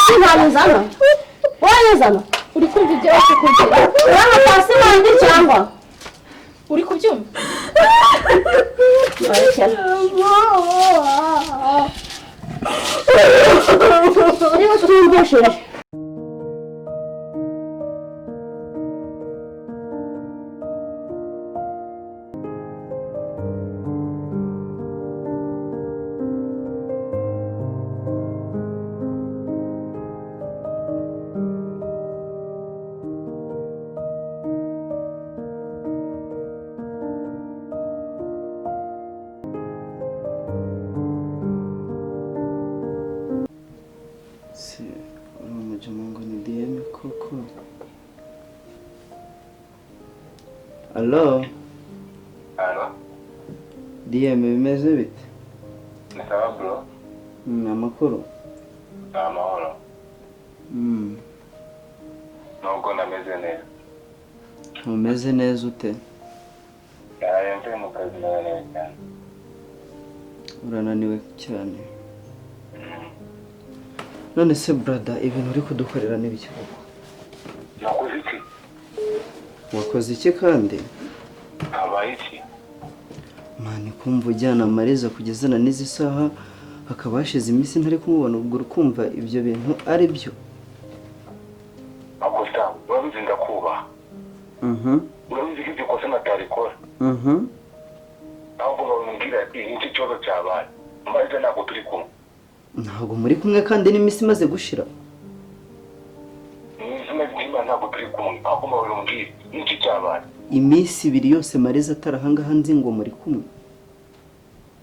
sinabizana wayizana uri kumva ibyo wose kugira urana pasi wandi cyangwa uri kubyumva niba twumvishije Hello. Hello. Diemme bimeze bite? Ni sawa bro. Amakuru. Amahoro. Nubwo nameze neza. Umeze neza ute? Mvuye mu kazi neza cyane. Urananiwe cyane. None se brother ibintu uri kudukorera n'ibiki koko? Nakoze iki? Wakoze iki kandi? Habaye iki? Mani kumva ujyana Maliza kugeza na n'izi saha hakaba hashize iminsi ntari kumubona ubwo ukumva ibyo bintu ari byo. Akosta, urabizi ndakubaha. Urabizi ko ibyo kosa natarikora. Ahubwo bamubwira ati iki cyozo cyabaye. Maliza ntabwo turi kumwe. Ntabwo muri kumwe kandi n'iminsi imaze gushira. Ntabwo turi kumwe. Ahubwo bamubwira iki cyabaye. Iminsi 2 yose Maliza atarahanga hanze ngo muri kumwe.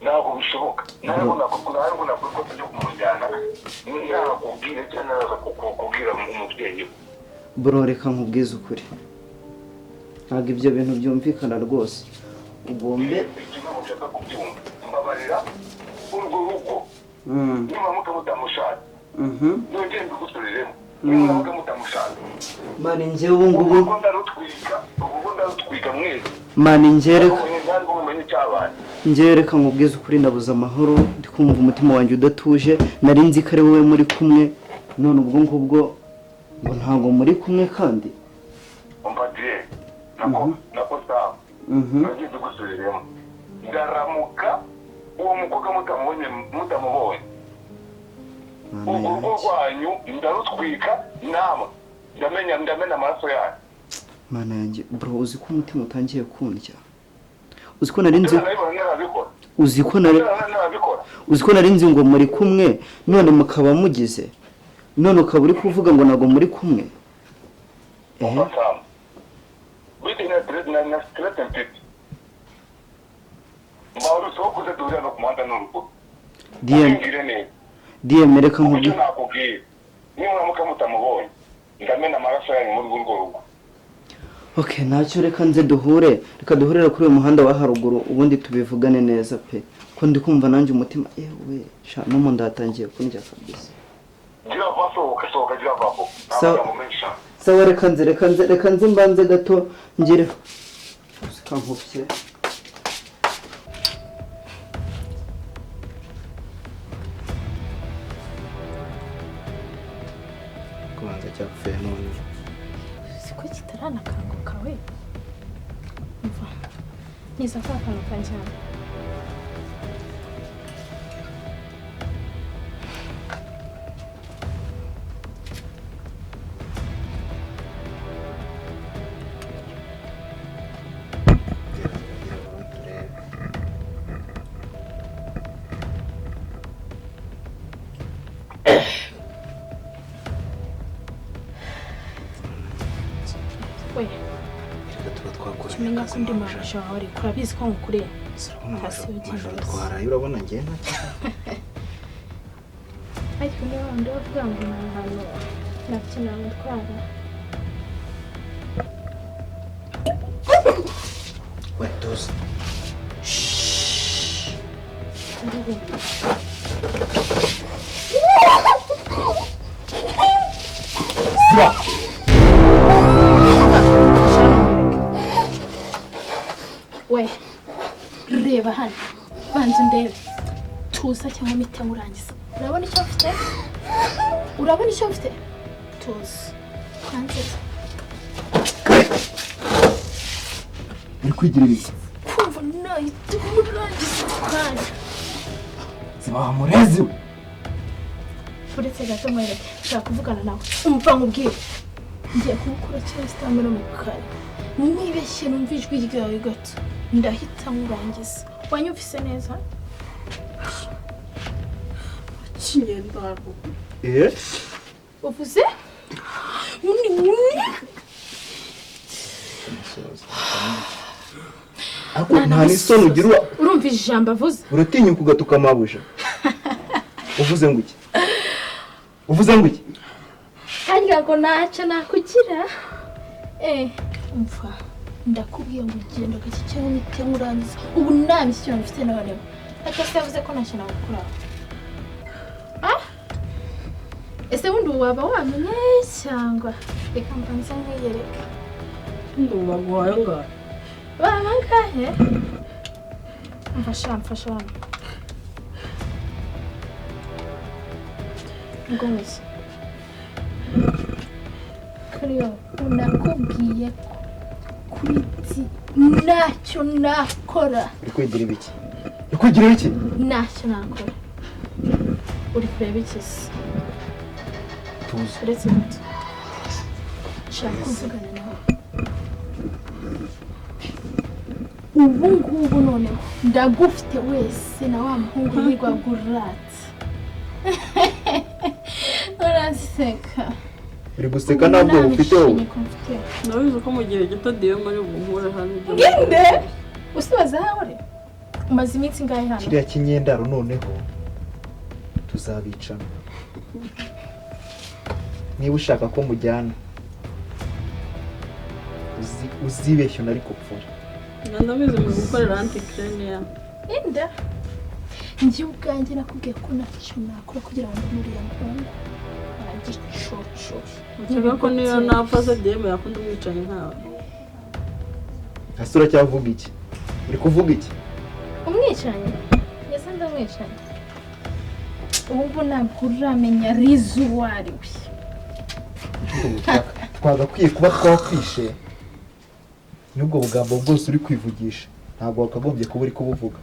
Ntabwo bishoboka. Ntabwo nakubwira ko tujye kumujyana. Nakubwira cyane naza kukubwira umubyeyi. Bro reka nkubwize ukuri. Ntabwo ibyo bintu byumvikana rwose. Ugombe ikintu ushaka kubyumva. Mbabarira urwo rugo. Niba mutamushatse. Nongeye mbigusubiriremo. Niba mutamushatse. Mani njyewe ubu ngubu ndarutwika mwese. Mani ngereka ntabwo mumenye cyabaye. Ngereka nkubwize ukuri nabuze amahoro ndikumva umutima wanjye udatuje nari nzi ko ari wowe muri kumwe none ubwo ngubwo ngo ntago muri kumwe kandi umbadiye nako sawa. Nongeye mbigusubiriremo. Ndaramuka uwo mukobwa mutamubonye. Ubwo rwanyu ndarutwika nama. Ndamena amaraso yanyu. Mana yanjye bro uzi ko umutima utangiye kundya. Uzi ko narinzi uzi ko narinzi ngo muri kumwe none mukaba mugize none ukaba uri kuvuga ngo nago muri kumwe. Biti na stress and pity. Mbawuru sokuze duhurira no kumanda n'urugo. Diemme reka nkubwire. Niba mukamubonye ndamena amaraso yanyu muri urwo rugo. Okay, ntacyo reka nze duhure. Reka duhurira kuri uyu muhanda wa haruguru ubundi tubivugane neza pe. Ko ndi kumva nanjye umutima ewe sha no mu ndatangiye kundya kabisa. Gira vaso kasoka gira vapo. Sawa reka nze mbanze gato ngire. Uskankopye. Kubanza cyakufeye none. Siko kitarana kanguka we. Mva. Niza kanguka njyana. Menya ko ndi marasha wawe kurabizi ko nkukure hasi ugenda twaraye urabona ngiye ntacyo ariko niba ndavuga ngo hano nakina mutwara wetos we reba hano banze ndebe tuza cyangwa mite murangiza urabona icyo afite urabona icyo mfite tuzi kansetse uri kwigira ibiki kumva nahita umurangiza kanya zibaha murezi we uretse gato mwereke nshaka kuvugana nawe umva nkubwire ngiye kumukura cyangwa sitamira mu kanya nibeshye numva ijwi ryawe gato ndahita murangiza wanyumvise neza kinyendaro uvuze ako nta n'isoni ugira urumva ijambo avuze uratinyuka ugatuka amabuja uvuze ngo iki uvuze ngo iki harya ngo ntacyo nakugira umva ndakubwiye ngo ugenda gake cyangwa uhite murangiza ubu nta mishyikirano mfite n'abareba ariko se yavuze ko ntacyo nagukora ese bundi waba wamenye cyangwa reka mbanza nkiyereka ndumva guhaye ngaho baba ngahe mfasha hano ngo mwese kuri yo nakubwiye ko kuri ti ntacyo nakora uri kwigira ibiki uri kwigira ibiki ntacyo nakora uri kureba iki se tuzi uretse gato nshaka kuvugana nawe ubu ngubu noneho ndagufite wese na wa muhungu w'irwagurate uraseka uri guseka ntabwo ufite wowe ndabizi ko mu gihe gito Diemme ari buhure hano ngende usibaza hawe umaze iminsi ngahe hano kiriya kinyendaro noneho tuzabicana niba ushaka ko mujyana uzibeshye unari kupfura ndabizi mu gukorera anti-crane inda njye ubwanjye nakubwiye ko ntacyo nakora kugira ngo nuriya muhungu aragicoco nshaka ko niyo napfa se Diemme yakunda umwicanyi nkawe hasi uracyavuga iki uri kuvuga iki umwicanyi yasa ndamwicanyi ubu ntabwo uramenya rizu uwo ari we twagakwiye kuba twakwishe n'ubwo bugambo bwose uri kwivugisha ntabwo wakagombye kuba uri kubuvuga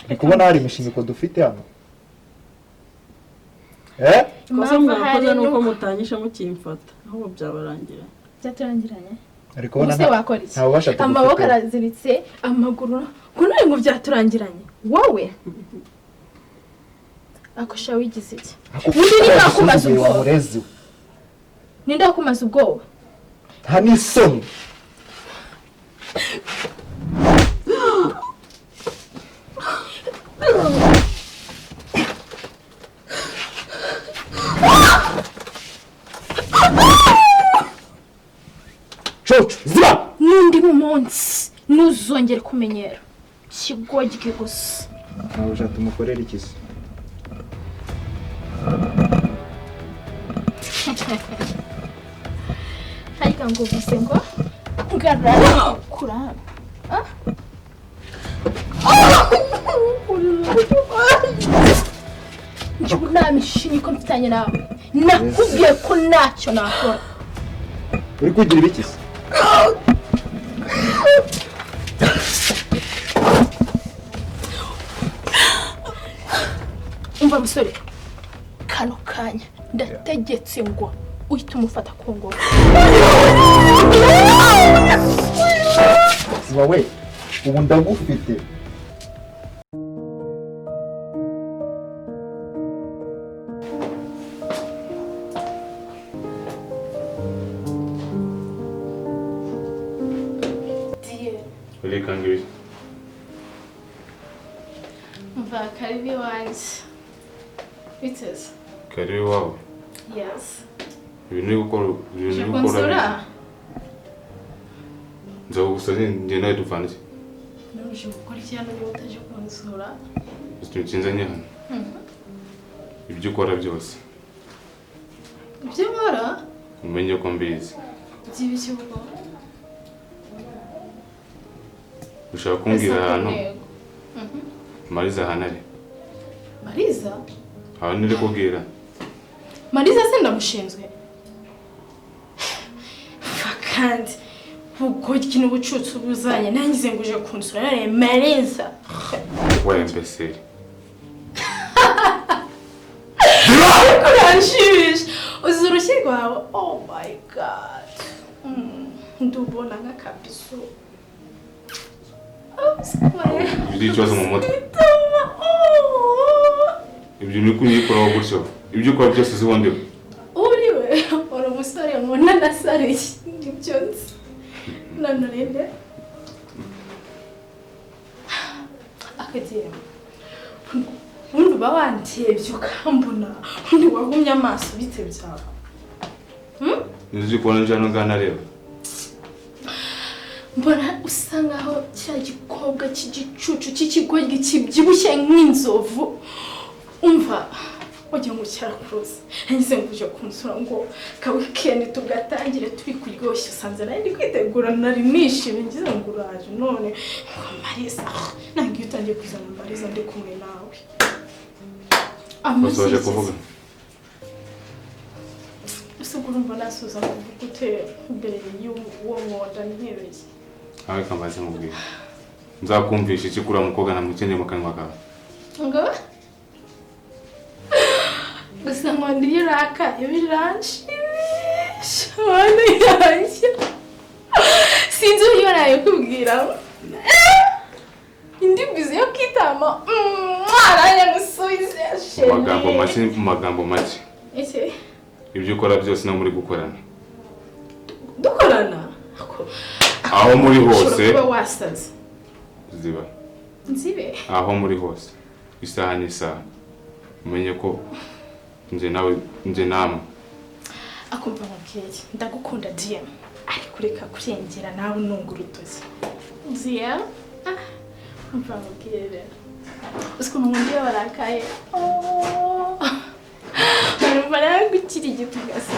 uri kubona hari imishinyiko dufite hano kosa mwakoze nuko mutanyisha mukimfata ahubwo byabarangira byaturangiranye ariko ubona use wakora iki ntabasha tugufite amaboko araziritse amaguru ngo none ngo byaturangiranye wowe akosha wigize iki undi ndakumaza ubwoba ninde wakumaza ubwoba nta n'isoni coco ziba n'undi munsi ntuzongere kumenyera kigoryi gusa ntabwo ushaka tumukorera iki se ariko ngo uvuze ngo ngarara kurana njyewe nta mishinyiko mfitanye nawe nakubwiye ko ntacyo nakora uri kugira ibiki se umva musore kano kanya ndategetse ngo uhita umufata ku ngoma ziba we ubu ndagufite Reka ngibiri. umva karibi wanjye biteze Karibi wawe. yes Ibintu gukora nzo gusoze ndi nayo dufanze. nuje gukora ikintu niba utaje kunsura Sinzanye hano. Ibyo ukora byose. ibyo nkora Umenye ko mbizi. by'ibiki ubwo Ushaka kumbwira ahantu Maliza hanari. Maliza Aho nire kubwira. Maliza se ndamushinzwe. Kandi ubwo ikintu bucutse ubuzanye nangize nguje kunsura nare Maliza. Wewe mbese. Kuranshimishije. Uzurushye rwawe. Oh my god. Ndubona nk'akabiso. Ibyo ikibazo mu mutwe. Ibyo ni kunyikuraho gutyo. Ibyo ukora byose zibondewe. Uriwe uri umusore nkunda nasariye ibyo nzi. Nanarende. Akadiye. Undi bawantebye ukambona. Undi wagumye amaso bite byawe. Nizi kubona njano ngana rero. Mbona usa nkaho cya gikobwa cy'igicucu cy'ikigoryi kibyibushye nk'inzovu. Umva wagira ngo cyarakuroze. Nahise nguje kunsura ngo ka weekend tugatangire turi kuryoshya usanze nari ndi kwitegura nari nishimye ngize ngo uraje none Maliza nangiye utangiye kuzana Maliza ndi kumwe nawe. Usoje kuvuga. Usugura umva nasuza kuvuga ute imbere y'uwo mwoda ntebeye. Awe kamaze mubwira. Nzakumvisha iki kura mukobwa na mukende mu kanwa kawe. Ngo gusa mwandiri raka ibiranshi. Shone yanjye. Sinzi uyo nayo kubwira. Indi bize yo kitama. Aranya musubize. Magambo make. Ese Ibyo ukora byose no muri gukorana. Dukorana. Aho muri hose. Kuba wasaze. Ziba. Nzibe. Aho muri hose. Isaha n'isaha. Umenye ko nje namwe. Akumva mukeke. Ndagukunda Diemme. Ariko reka kurengera nawe nunga urutozi. Diemme. Umva mukeke. Usko n'undi barakaye. Barumva gukira igitugasa.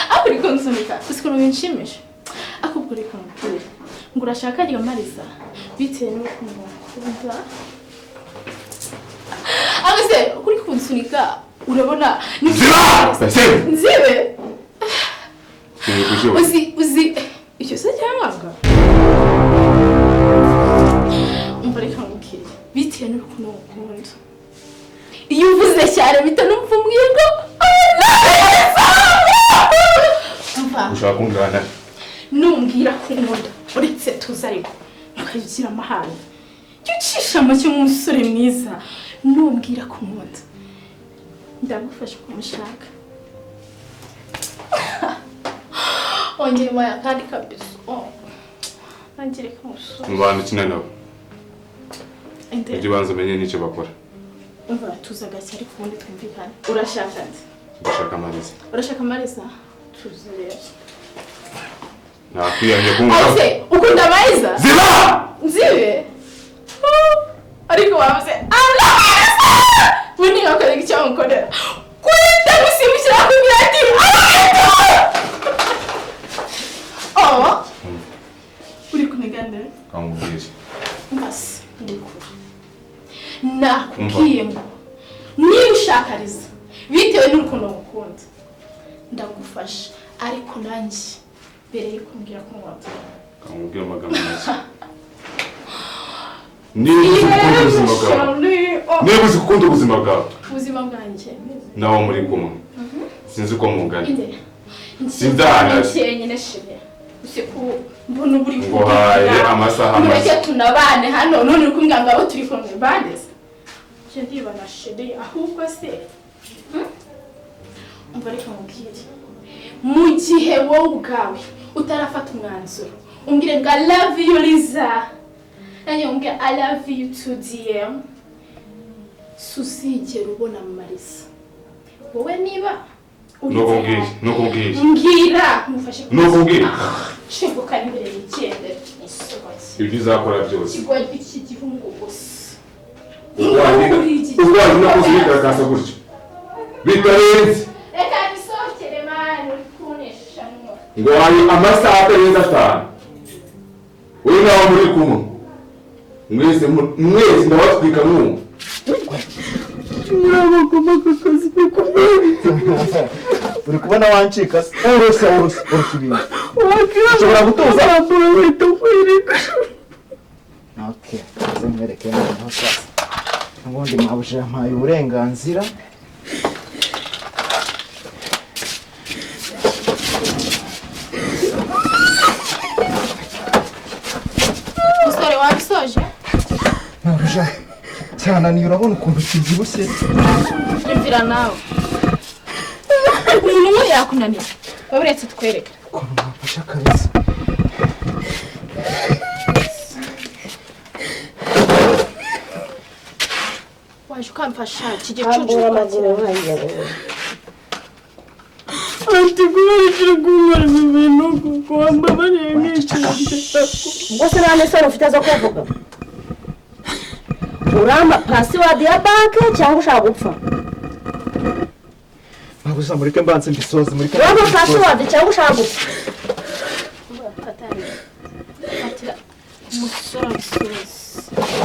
Akuri konsunika. Usko n'ubinshimije. Akubwo reka mukeke. Ngo urashaka ryo Maliza bitewe n'ukuntu Agise kuri kunsunika urabona nzibe uzi icyo se cyangwa umva reka mukire bitewe n'ukuntu ukunda iyo uvuze cyane bita numva umwingo ushaka kungana numbwira kunkunda uretse tuzariko ukayugira amahane ucisha make nk'umusore mwiza numbwira kunkunda ndagufasha kumushaka ongera moya kandi kabisa nangire kumusura mubana kina nawe ibyo banza menye n'icyo bakora umva tuzaga cyari kundi twumvikana urashaka nzi urashaka Maliza tuzere nakwiyanye kumva ase ukunda Maliza ziba nzibe ariko wavuze Wini akora icyo nkorera. Kwita gusimbukira kubwira ati uri kuniganda? Kamubwije. Mbasi ndikura. Nakubwiye ngo niba ushakariza bitewe n'urukundo ngukunda ndagufasha ariko nanjye mbere yo kumbwira ko nkwato. Kamubwira amagambo make. Niba uzi gukunda ubuzima bwawe ubuzima bwanjye nawe muri kumwe sinzi uko mungana sindana nyine shire usiku mbona buri ngo haye amasaha make tunabane hano none uri kumwanga abo turi kumwe bandese je ndiba na shire ahubwo se umva reka mubwire mu gihe wowe ubwawe utarafata umwanzuro umbwire ngo I love you Liza nanjye umbwire I love you too Diemme susigera ubona Maliza wowe niba nukubwije mbwira mufashe nukubwije shibuka imbere y'ikende isohotse ibyo uzakora byose kigwa iki gihungu gusa ubwo no kuzigaragaza gutyo bitarenze reka nisohokere mani kunesha ngo hari amasaha atarenze 5 uri nawe muri kumwe mwese ndawatwika mwumva murabagoma akazi ko kumwita uri kubona wancika urose ibintu ushobora gutuza bahita kwirika okay zemwereke noneho sasa ubundi mwabuje yampaye uburenganzira Musore wabisoje? mwabuje cyane niyo urabona ukuntu kibyibushye Imvira nawe. Umuntu yakunaniye. Uretse twereke. ukuntu mwafashe kabisa Waje ukamfasha kigicucu amaguru ati kubera kumara ibintu kuko wambabariye nk'icyo ubwo se nta n'isano ufite zo kuvuga uramba pasiwadi ya banki cyangwa ushaka gupfa mwabuje mureke mbanze mbisoze mureke uramba pasiwadi cyangwa ushaka gupfa Fatira umusore abisoze.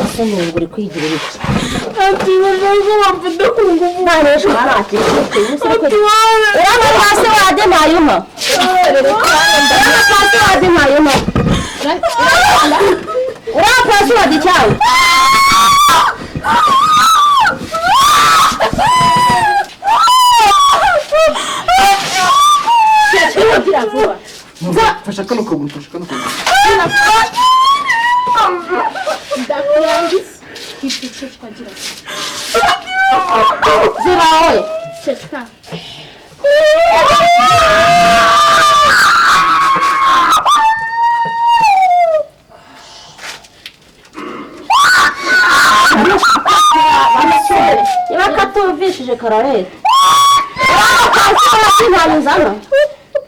ese ntabwo uri kwigirira iki ati bashaka bafite kungufu nta n'ejo ntakiri uramba pasiwadi ntayuma uramba pasiwadi ntayuma uramba pasiwadi cyangwa fasha kano kaguru Ndakurangiza. Kigicucu kagira. zirawe Ceka. niba katumvishije karareta pasi ntayizana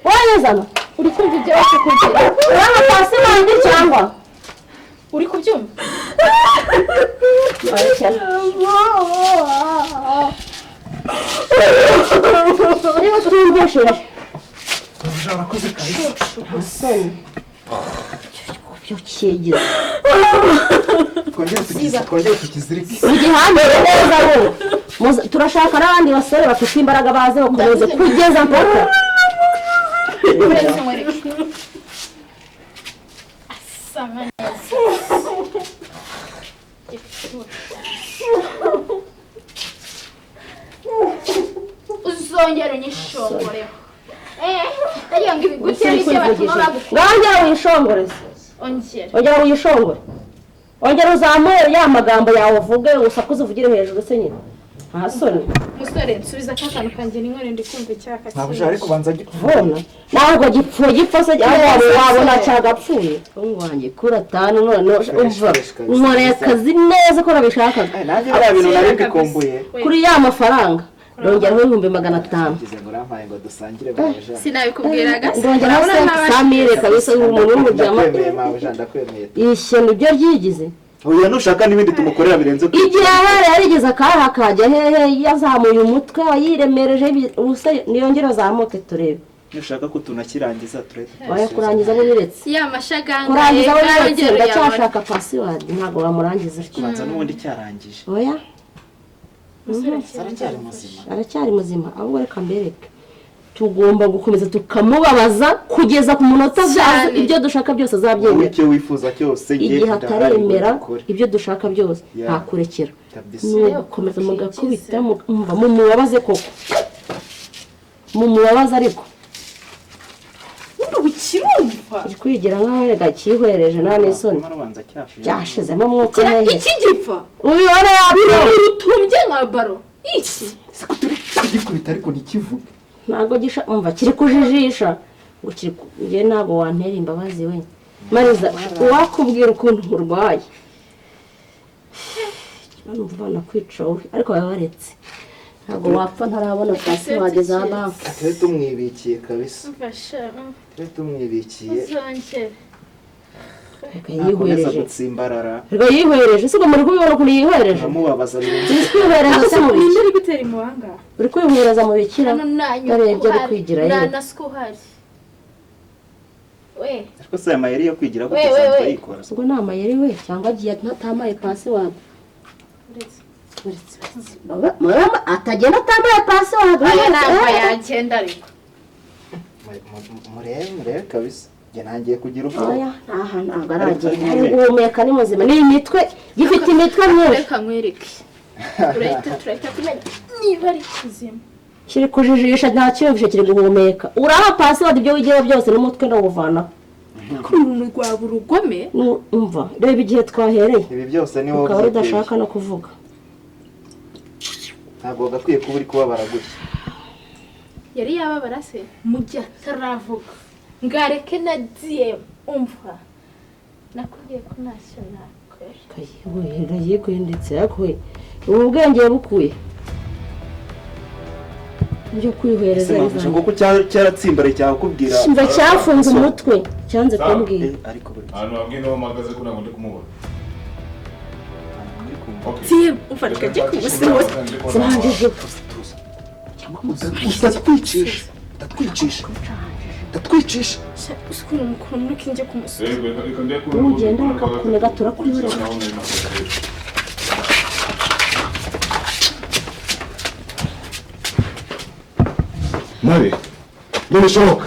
wayizana Uri kumva ibyo wese kubwira? uramba pasi bandi cyangwa Uri kubyumva? niba twumvishije mwabuje arakoze kabisa asoni byo kigira twongere tukizirike igihambire neza wowe turashaka n'abandi basore bafite imbaraga baze bakomeze kugeza mpaka Uretse mwereke. Asama neza. Uzongera unyishongoreho. Ndagira ngo ibigutera ibyo batuma bagukunda. ngongera wishongoreze Ongera. ongera wishongore ongera uzamure ya magambo yawe uvuge usakuze uvugire hejuru se nyine nta soni Musore nsubiza akantu kanjye n'inkore ndi kumva icyaka. mwabuje ariko banza vuna ntabwo gipfuye gipfa se wabona cyagapfuye umuhungu wanjye kuri atanu none umva nkoreye akazi neza ko nabishakaga nanjye biriya bintu nari mbikumbuye kuri ya mafaranga ndongeraho 500. ngize ngo urampaye ngo dusangire mwabuje Sinabikubwiraga. ndongeraho 500 kabisa umuntu w'umujyama ndakwemeye mwabuje ndakwemeye ishyano ibyo ryigize uyu nushaka n'ibindi tumukorera birenze igihe yari yarigeze akaha kajya hehe yazamuye umutwe wayiremereje ubusa niyongera azamuke turebe nushaka ko tunakirangiza turebe waya kurangiza abo biretse Ya mashaganga. kurangiza abo biretse ndacyashaka password ntabwo bamurangiza kubanza n'ubundi cyarangije oya aracyari muzima aracyari muzima ahubwo reka mbereke tugomba gukomeza tukamubabaza kugeza ku munota zaza ibyo dushaka byose azabyemera icyo wifuza cyose igihe ataremera ibyo dushaka byose ntakurekera nugukomeza mugakubita mumva mumubabaze koko mumubabaze ariko Ukirumva. kiri kwigira nk'aho rega cyihwereje nta n'isoni byashizemo umwuka hehe Iki gipfa. ubibona yapfa Urutumbye nka baro. Iki. kugikubita ariko ntikivuge ntabwo gisha umva kiri kujijisha ngo kiri ngiye ntabwo wantera imbabazi we Maliza uwakubwira ukuntu urwaye numva nakwica wowe ariko wabaretse ntabwo wapfa ntarabona password za banki twe tumwibikiye kabisa Mfasha. twe tumwibikiye Uzongera. akomeza gutsimbarara rega yihwereje siko muri kubibona ukuntu yihwereje amubabaza birenze uri kwihwereza se mu biki Uri gutera imuhanga. uri kwihwereza mu bikira yarebye ari kwigira Na ye nasiko hari. We. ariko se amayeri yo kwigira We. guteza yikora ubwo ni amayeri we cyangwa agiye ntatamaye password Uretse. atagenda atambaye password aya ntabwo yagenda ariko murebe kabisa njye nangiye kugira ubwoba oya aha ntabwo aragenda guhumeka ni muzima ni imitwe gifite imitwe myinshi reka nkwereke turahita kumenya niba ari kizima kiri kujijisha nta cyumvisho kiri guhumeka uraha password ibyo wigira byose n'umutwe ndawuvanaho kuri uruntu rwaba urugome umva reba igihe twahereye ibi byose ni wowe ukaba udashaka no kuvuga ntabwo gakwiye kuba uri kubabara gutya yari yababara se mu gihe ataravuga ngareke na Diemme umva nakubwiye ko ntacyo nakora yiguye ndetse yakuye ubu bwenge bukuye byo kwihwereza ese kuko cyaratsimbare cyakubwira simva cyafunze umutwe cyanze kumbwira ariko buri ahantu wabwiye niho mpagaze ko ntabwo ndi kumubona Diemme umva reka njye kumusiba zirangije ndatwicisha ukuntu mukuru muri kinjye kumusiba ugenda bakakunega turakwihorera Mari, ntibishoboka